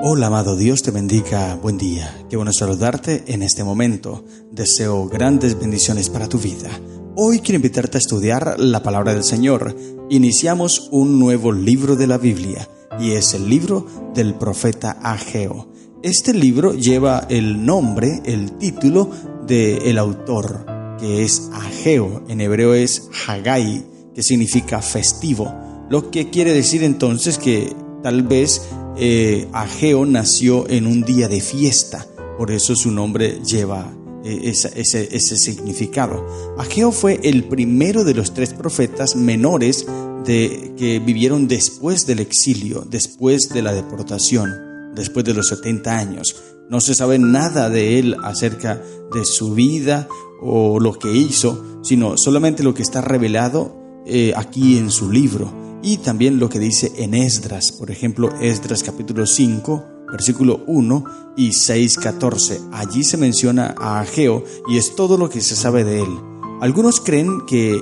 Hola amado, Dios te bendiga, buen día. Qué bueno saludarte en este momento. Deseo grandes bendiciones para tu vida. Hoy quiero invitarte a estudiar la palabra del Señor. Iniciamos un nuevo libro de la Biblia y es el libro del profeta Ageo. Este libro lleva el nombre, el título del autor, que es Ageo. En hebreo es Hagai, que significa festivo. Lo que quiere decir entonces que tal vez Ageo nació en un día de fiesta, por eso su nombre lleva ese significado. Ageo fue el primero de los 3 profetas menores que vivieron después del exilio, después de la deportación, después de los 70 años. No se sabe nada de él acerca de su vida o lo que hizo, sino solamente lo que está revelado aquí en su libro. Y también lo que dice en Esdras, por ejemplo, Esdras capítulo 5, versículo 1 y 6:14. Allí se menciona a Ageo y es todo lo que se sabe de él. Algunos creen que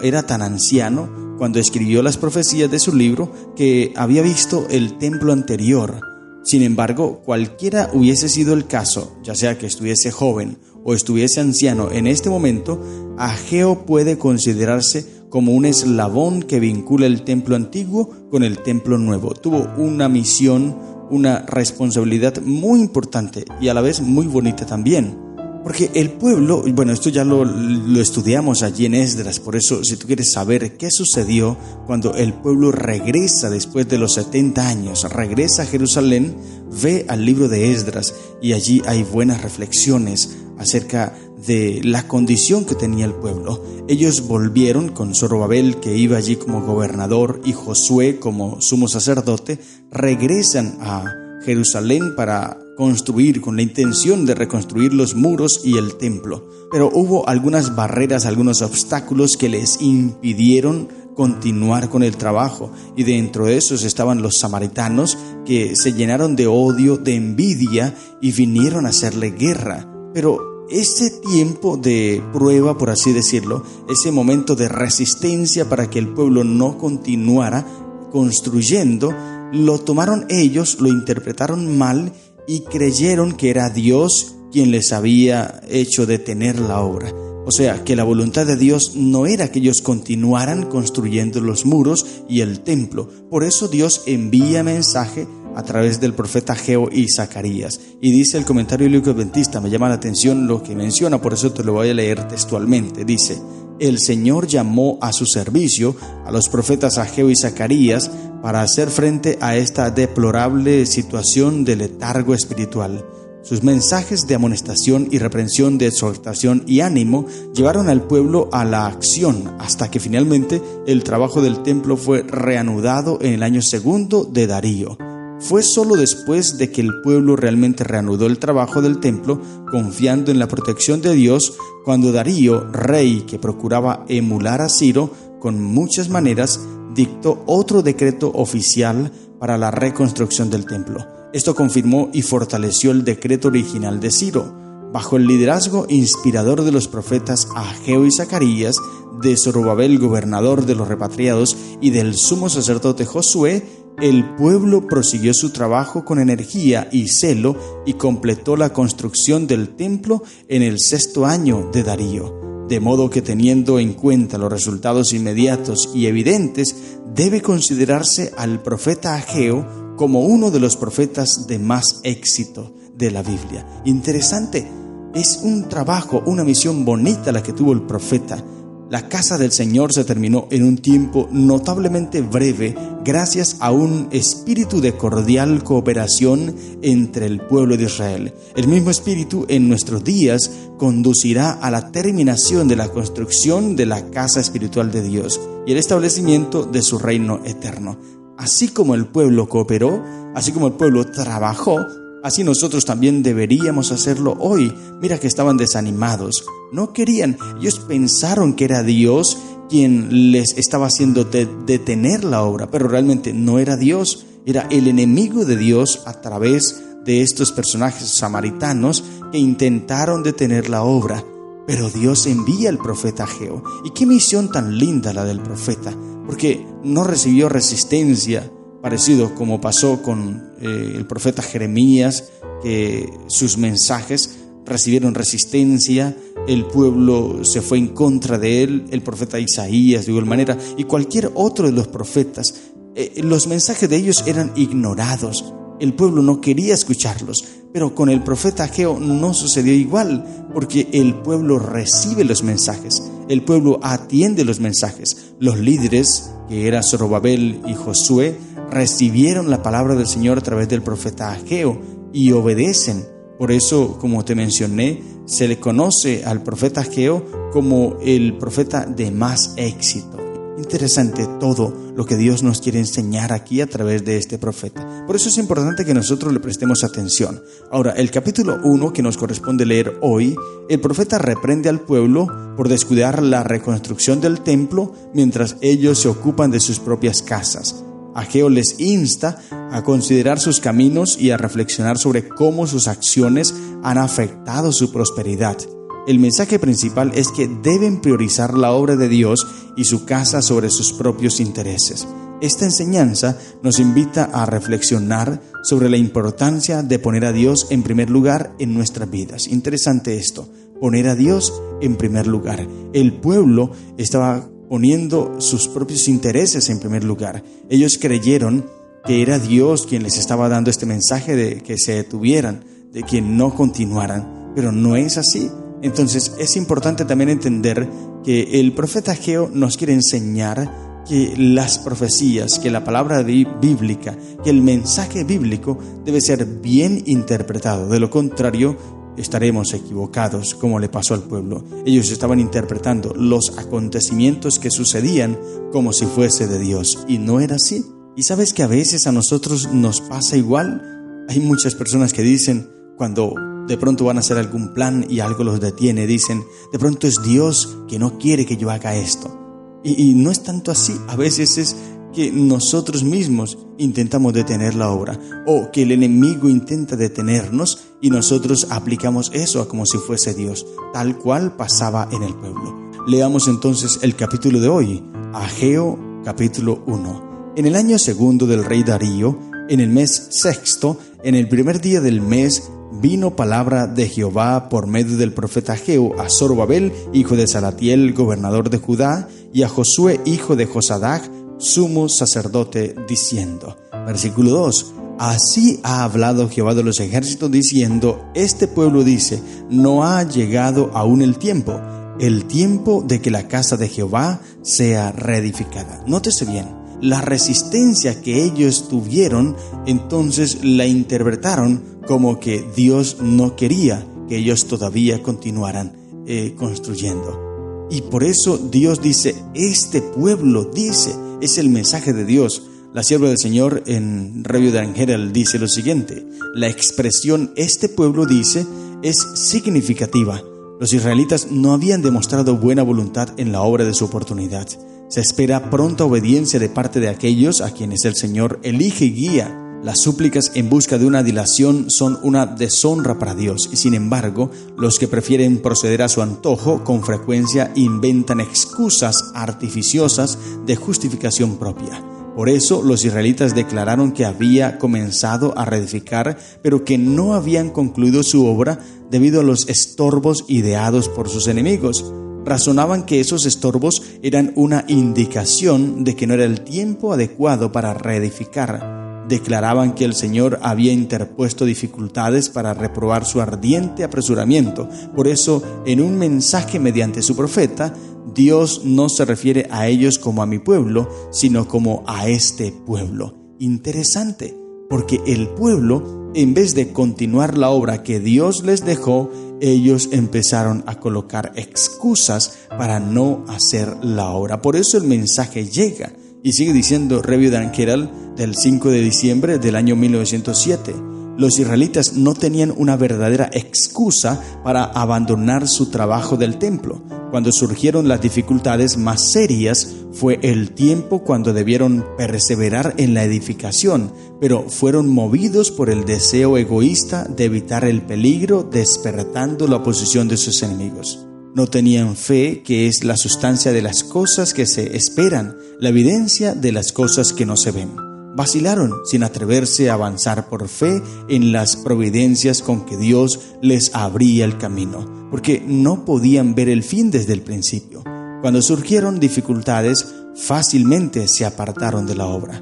era tan anciano cuando escribió las profecías de su libro que había visto el templo anterior. Sin embargo, cualquiera hubiese sido el caso, ya sea que estuviese joven o estuviese anciano en este momento, Ageo puede considerarse como un eslabón que vincula el templo antiguo con el templo nuevo. Tuvo una misión, una responsabilidad muy importante y a la vez muy bonita también. Porque el pueblo, bueno, esto ya lo estudiamos allí en Esdras, por eso si tú quieres saber qué sucedió cuando el pueblo regresa después de los 70 años, regresa a Jerusalén, ve al libro de Esdras y allí hay buenas reflexiones acerca de la condición que tenía el pueblo. Ellos volvieron con Zorobabel, que iba allí como gobernador, y Josué como sumo sacerdote, regresan a Jerusalén para construir, con la intención de reconstruir los muros y el templo. Pero hubo algunas barreras, algunos obstáculos que les impidieron continuar con el trabajo, y dentro de esos estaban los samaritanos, que se llenaron de odio, de envidia y vinieron a hacerle guerra. Pero ese tiempo de prueba, por así decirlo, ese momento de resistencia para que el pueblo no continuara construyendo, lo tomaron ellos, lo interpretaron mal y creyeron que era Dios quien les había hecho detener la obra. O sea, que la voluntad de Dios no era que ellos continuaran construyendo los muros y el templo. Por eso Dios envía mensaje a través del profeta Ageo y Zacarías. Y dice el comentario bíblico adventista, me llama la atención lo que menciona, por eso te lo voy a leer textualmente. Dice: el Señor llamó a su servicio a los profetas Ageo y Zacarías para hacer frente a esta deplorable situación de letargo espiritual. Sus mensajes de amonestación y reprensión, de exhortación y ánimo llevaron al pueblo a la acción, hasta que finalmente el trabajo del templo fue reanudado en el año 2 de Darío. Fue solo después de que el pueblo realmente reanudó el trabajo del templo, confiando en la protección de Dios, cuando Darío, rey que procuraba emular a Ciro con muchas maneras, dictó otro decreto oficial para la reconstrucción del templo. Esto confirmó y fortaleció el decreto original de Ciro. Bajo el liderazgo inspirador de los profetas Ageo y Zacarías, de Zorobabel, gobernador de los repatriados, y del sumo sacerdote Josué, el pueblo prosiguió su trabajo con energía y celo y completó la construcción del templo en el 6º año de Darío. De modo que, teniendo en cuenta los resultados inmediatos y evidentes, debe considerarse al profeta Ageo como uno de los profetas de más éxito de la Biblia. Interesante, es un trabajo, una misión bonita la que tuvo el profeta. La casa del Señor se terminó en un tiempo notablemente breve gracias a un espíritu de cordial cooperación entre el pueblo de Israel. El mismo espíritu en nuestros días conducirá a la terminación de la construcción de la casa espiritual de Dios y el establecimiento de su reino eterno. Así como el pueblo cooperó, así como el pueblo trabajó, así nosotros también deberíamos hacerlo hoy. Mira que estaban desanimados, no querían, ellos pensaron que era Dios quien les estaba haciendo detener la obra, pero realmente no era Dios, era el enemigo de Dios a través de estos personajes samaritanos que intentaron detener la obra. Pero Dios envía al profeta Ageo. Y qué misión tan linda la del profeta, porque no recibió resistencia parecido como pasó con el profeta Jeremías, que sus mensajes recibieron resistencia, el pueblo se fue en contra de él, el profeta Isaías de igual manera, y cualquier otro de los profetas. Los mensajes de ellos eran ignorados, el pueblo no quería escucharlos, pero con el profeta Ageo no sucedió igual, porque el pueblo recibe los mensajes, el pueblo atiende los mensajes. Los líderes, que eran Zorobabel y Josué, recibieron la palabra del Señor a través del profeta Ageo y obedecen. Por eso, como te mencioné, se le conoce al profeta Ageo como el profeta de más éxito. Interesante todo lo que Dios nos quiere enseñar aquí a través de este profeta. Por eso es importante que nosotros le prestemos atención. Ahora, el capítulo 1 que nos corresponde leer hoy, el profeta reprende al pueblo por descuidar la reconstrucción del templo mientras ellos se ocupan de sus propias casas. Ageo les insta a considerar sus caminos y a reflexionar sobre cómo sus acciones han afectado su prosperidad. El mensaje principal es que deben priorizar la obra de Dios y su casa sobre sus propios intereses. Esta enseñanza nos invita a reflexionar sobre la importancia de poner a Dios en primer lugar en nuestras vidas. Interesante esto, poner a Dios en primer lugar. El pueblo estaba poniendo sus propios intereses en primer lugar. Ellos creyeron que era Dios quien les estaba dando este mensaje de que se detuvieran, de que no continuaran, pero no es así. Entonces es importante también entender que el profeta Ageo nos quiere enseñar que las profecías, que la palabra bíblica, que el mensaje bíblico debe ser bien interpretado. De lo contrario, estaremos equivocados, como le pasó al pueblo. Ellos estaban interpretando los acontecimientos que sucedían como si fuese de Dios, y no era así. Y sabes que a veces a nosotros nos pasa igual. Hay muchas personas que dicen, cuando de pronto van a hacer algún plan y algo los detiene, dicen, de pronto es Dios que no quiere que yo haga esto. Y no es tanto así. A veces es que nosotros mismos intentamos detener la obra, o que el enemigo intenta detenernos y nosotros aplicamos eso a como si fuese Dios, tal cual pasaba en el pueblo. Leamos entonces el capítulo de hoy, Ageo capítulo 1. En el año segundo del rey Darío, en el mes sexto, en el primer día del mes, vino palabra de Jehová por medio del profeta Ageo a Zorobabel, hijo de Salatiel, gobernador de Judá, y a Josué, hijo de Josadac, sumo sacerdote, diciendo, versículo 2, así ha hablado Jehová de los ejércitos, diciendo, este pueblo dice, no ha llegado aún el tiempo de que la casa de Jehová sea reedificada. Nótese bien, la resistencia que ellos tuvieron, entonces la interpretaron como que Dios no quería que ellos todavía continuaran construyendo. Y por eso Dios dice, este pueblo dice, es el mensaje de Dios. La sierva del Señor en Review and Herald dice lo siguiente, la expresión este pueblo dice es significativa. Los israelitas no habían demostrado buena voluntad en la obra de su oportunidad. Se espera pronta obediencia de parte de aquellos a quienes el Señor elige y guía. Las súplicas en busca de una dilación son una deshonra para Dios y sin embargo, los que prefieren proceder a su antojo con frecuencia inventan excusas artificiosas de justificación propia. Por eso los israelitas declararon que había comenzado a reedificar, pero que no habían concluido su obra debido a los estorbos ideados por sus enemigos. Razonaban que esos estorbos eran una indicación de que no era el tiempo adecuado para reedificar. Declaraban que el Señor había interpuesto dificultades para reprobar su ardiente apresuramiento. Por eso, en un mensaje mediante su profeta, Dios no se refiere a ellos como a mi pueblo, sino como a este pueblo. Interesante, porque el pueblo, en vez de continuar la obra que Dios les dejó, ellos empezaron a colocar excusas para no hacer la obra. Por eso el mensaje llega. Y sigue diciendo Review and Herald del 5 de diciembre del año 1907. Los israelitas no tenían una verdadera excusa para abandonar su trabajo del templo. Cuando surgieron las dificultades más serias, fue el tiempo cuando debieron perseverar en la edificación, pero fueron movidos por el deseo egoísta de evitar el peligro, despertando la oposición de sus enemigos. No tenían fe, que es la sustancia de las cosas que se esperan, la evidencia de las cosas que no se ven. Vacilaron sin atreverse a avanzar por fe en las providencias con que Dios les abría el camino, porque no podían ver el fin desde el principio. Cuando surgieron dificultades, fácilmente se apartaron de la obra.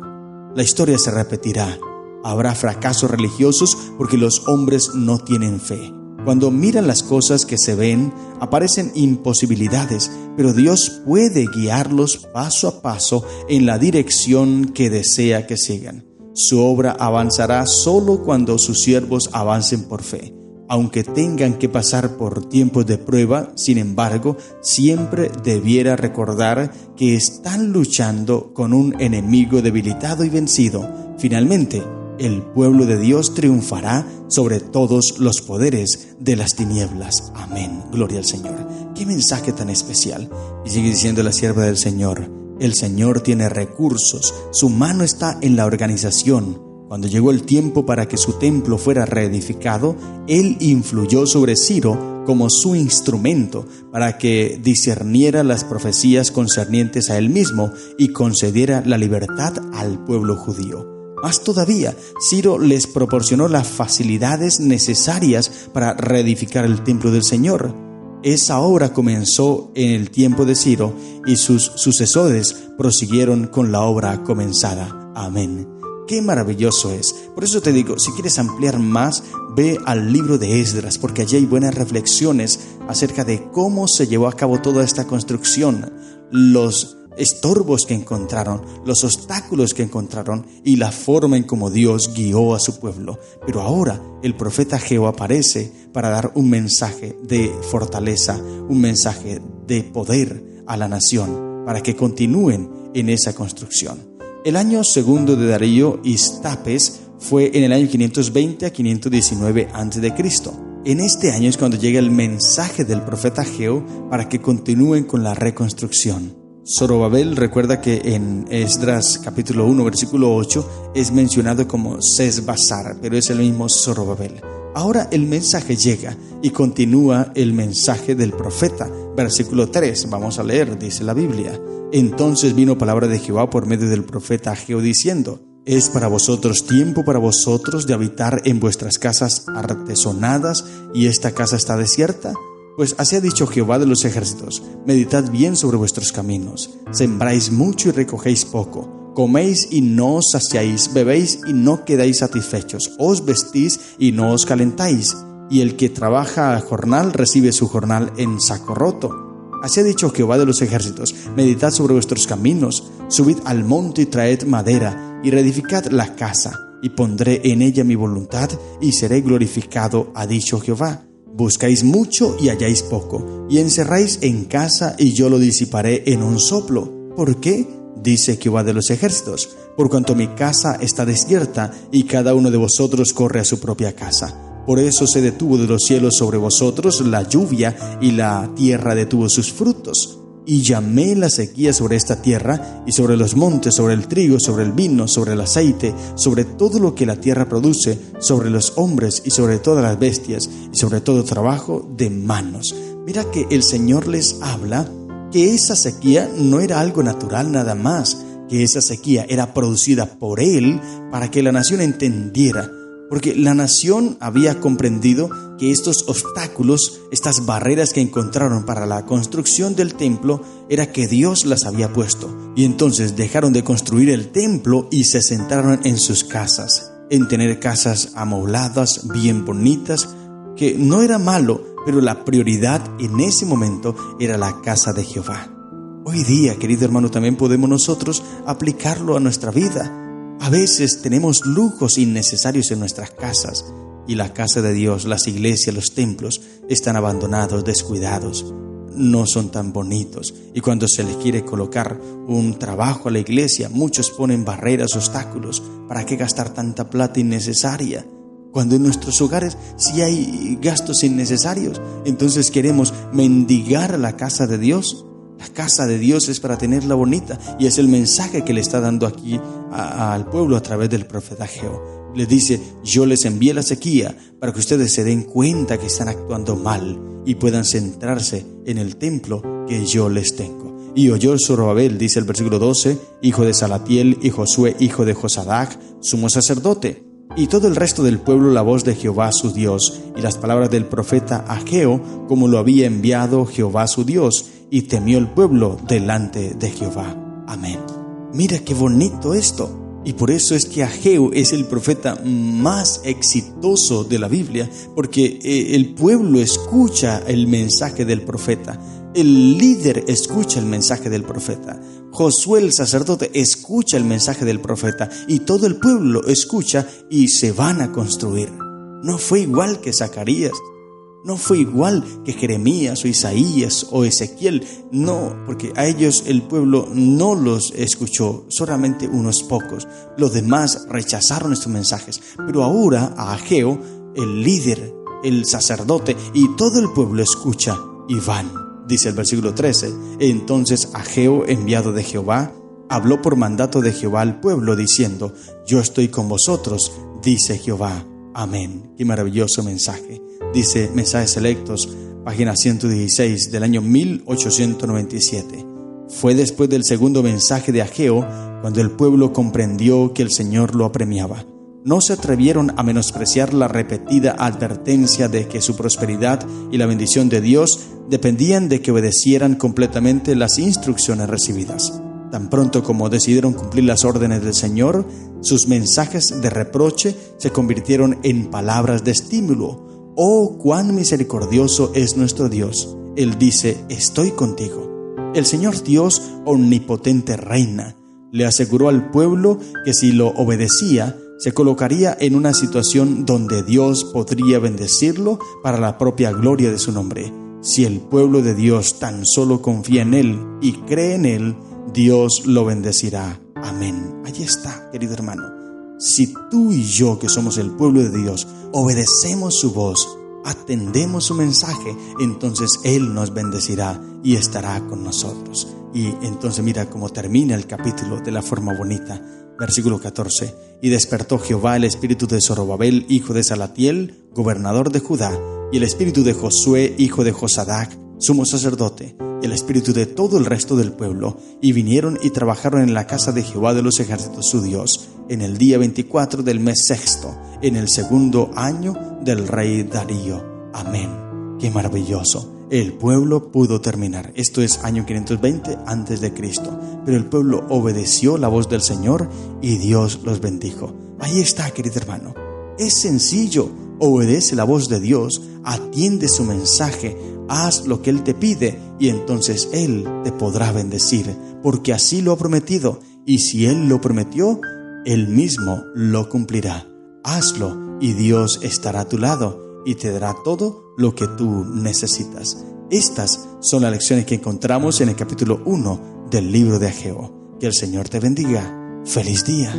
La historia se repetirá. Habrá fracasos religiosos porque los hombres no tienen fe. Cuando miran las cosas que se ven, aparecen imposibilidades, pero Dios puede guiarlos paso a paso en la dirección que desea que sigan. Su obra avanzará solo cuando sus siervos avancen por fe. Aunque tengan que pasar por tiempos de prueba, sin embargo, siempre debiera recordar que están luchando con un enemigo debilitado y vencido. Finalmente, el pueblo de Dios triunfará sobre todos los poderes de las tinieblas. Amén. Gloria al Señor. Qué mensaje tan especial. Y sigue diciendo la sierva del Señor: el Señor tiene recursos, su mano está en la organización. Cuando llegó el tiempo para que su templo fuera reedificado, Él influyó sobre Ciro como su instrumento para que discerniera las profecías concernientes a Él mismo y concediera la libertad al pueblo judío. Más todavía, Ciro les proporcionó las facilidades necesarias para reedificar el templo del Señor. Esa obra comenzó en el tiempo de Ciro y sus sucesores prosiguieron con la obra comenzada. Amén. Qué maravilloso es. Por eso te digo, si quieres ampliar más, ve al libro de Esdras, porque allí hay buenas reflexiones acerca de cómo se llevó a cabo toda esta construcción, los estorbos que encontraron, los obstáculos que encontraron y la forma en cómo Dios guió a su pueblo. Pero ahora el profeta Ageo aparece para dar un mensaje de fortaleza, un mensaje de poder a la nación para que continúen en esa construcción. El año segundo de Darío Istapes fue en el año 520 a 519 a.C. En este año es cuando llega el mensaje del profeta Ageo para que continúen con la reconstrucción. Zorobabel, recuerda que en Esdras capítulo 1 versículo 8 es mencionado como Sesbazar, pero es el mismo Zorobabel. Ahora el mensaje llega y continúa el mensaje del profeta. Versículo 3, vamos a leer, dice la Biblia: entonces vino palabra de Jehová por medio del profeta Ageo diciendo: es para vosotros tiempo para vosotros de habitar en vuestras casas artesonadas, y esta casa está desierta. Pues así ha dicho Jehová de los ejércitos: meditad bien sobre vuestros caminos, sembráis mucho y recogéis poco, coméis y no os saciáis, bebéis y no quedáis satisfechos, os vestís y no os calentáis, y el que trabaja a jornal recibe su jornal en saco roto. Así ha dicho Jehová de los ejércitos: meditad sobre vuestros caminos, subid al monte y traed madera, y reedificad la casa, y pondré en ella mi voluntad, y seré glorificado, ha dicho Jehová. Buscáis mucho y halláis poco, y encerráis en casa y yo lo disiparé en un soplo. ¿Por qué? Dice Jehová de los ejércitos: por cuanto mi casa está desierta y cada uno de vosotros corre a su propia casa. Por eso se detuvo de los cielos sobre vosotros la lluvia y la tierra detuvo sus frutos. Y llamé la sequía sobre esta tierra y sobre los montes, sobre el trigo, sobre el vino, sobre el aceite, sobre todo lo que la tierra produce, sobre los hombres y sobre todas las bestias y sobre todo trabajo de manos. Mira que el Señor les habla que esa sequía no era algo natural nada más, que esa sequía era producida por Él para que la nación entendiera. Porque la nación había comprendido que estos obstáculos, estas barreras que encontraron para la construcción del templo, era que Dios las había puesto. Y entonces dejaron de construir el templo y se centraron en sus casas, en tener casas amobladas, bien bonitas, que no era malo, pero la prioridad en ese momento era la casa de Jehová. Hoy día, querido hermano, también podemos nosotros aplicarlo a nuestra vida. A veces tenemos lujos innecesarios en nuestras casas y la casa de Dios, las iglesias, los templos están abandonados, descuidados, no son tan bonitos. Y cuando se les quiere colocar un trabajo a la iglesia, muchos ponen barreras, obstáculos. ¿Para qué gastar tanta plata innecesaria? Cuando en nuestros hogares sí hay gastos innecesarios, entonces queremos mendigar a la casa de Dios. La casa de Dios es para tenerla bonita y es el mensaje que le está dando aquí al pueblo a través del profeta Ageo. Les dice: yo les envié la sequía para que ustedes se den cuenta que están actuando mal y puedan centrarse en el templo que yo les tengo. Y oyó Zorobabel, dice el versículo 12, hijo de Salatiel, y Josué, hijo de Josadac, sumo sacerdote, y todo el resto del pueblo la voz de Jehová su Dios, y las palabras del profeta Ageo, como lo había enviado Jehová su Dios, y temió el pueblo delante de Jehová. Amén. Mira qué bonito esto. Y por eso es que Ageo es el profeta más exitoso de la Biblia, porque el pueblo escucha el mensaje del profeta, el líder escucha el mensaje del profeta, Josué el sacerdote escucha el mensaje del profeta, y todo el pueblo lo escucha y se van a construir. No fue igual que Zacarías, no fue igual que Jeremías o Isaías o Ezequiel, no, porque a ellos el pueblo no los escuchó, solamente unos pocos. Los demás rechazaron estos mensajes, pero ahora a Ageo, el líder, el sacerdote y todo el pueblo escucha y van. Dice el versículo 13, entonces Ageo, enviado de Jehová, habló por mandato de Jehová al pueblo, diciendo, yo estoy con vosotros, dice Jehová. Amén. Qué maravilloso mensaje. Dice Mensajes Selectos, página 116 del año 1897. Fue después del segundo mensaje de Ageo cuando el pueblo comprendió que el Señor lo apremiaba. No se atrevieron a menospreciar la repetida advertencia de que su prosperidad y la bendición de Dios dependían de que obedecieran completamente las instrucciones recibidas. Tan pronto como decidieron cumplir las órdenes del Señor, sus mensajes de reproche se convirtieron en palabras de estímulo. ¡Oh, cuán misericordioso es nuestro Dios! Él dice, estoy contigo. El Señor Dios omnipotente reina. Le aseguró al pueblo que si lo obedecía, se colocaría en una situación donde Dios podría bendecirlo para la propia gloria de su nombre. Si el pueblo de Dios tan solo confía en Él y cree en Él, Dios lo bendecirá. Amén. Allí está, querido hermano. Si tú y yo, que somos el pueblo de Dios, obedecemos su voz, atendemos su mensaje, entonces Él nos bendecirá y estará con nosotros. Y entonces mira cómo termina el capítulo de la forma bonita. Versículo 14. Y despertó Jehová el espíritu de Zorobabel, hijo de Salatiel, gobernador de Judá, y el espíritu de Josué, hijo de Josadac, sumo sacerdote, y el espíritu de todo el resto del pueblo, y vinieron y trabajaron en la casa de Jehová de los ejércitos su Dios, en el día 24 del mes sexto, en el segundo año del rey Darío. Amén. Qué maravilloso. El pueblo pudo terminar. Esto es año 520 antes de Cristo. Pero el pueblo obedeció la voz del Señor y Dios los bendijo. Ahí está, querido hermano. Es sencillo. Obedece la voz de Dios, atiende su mensaje, haz lo que Él te pide y entonces Él te podrá bendecir, porque así lo ha prometido. Y si Él lo prometió, Él mismo lo cumplirá. Hazlo y Dios estará a tu lado y te dará todo lo que tú necesitas. Estas son las lecciones que encontramos en el capítulo 1 del libro de Ageo. Que el Señor te bendiga. ¡Feliz día!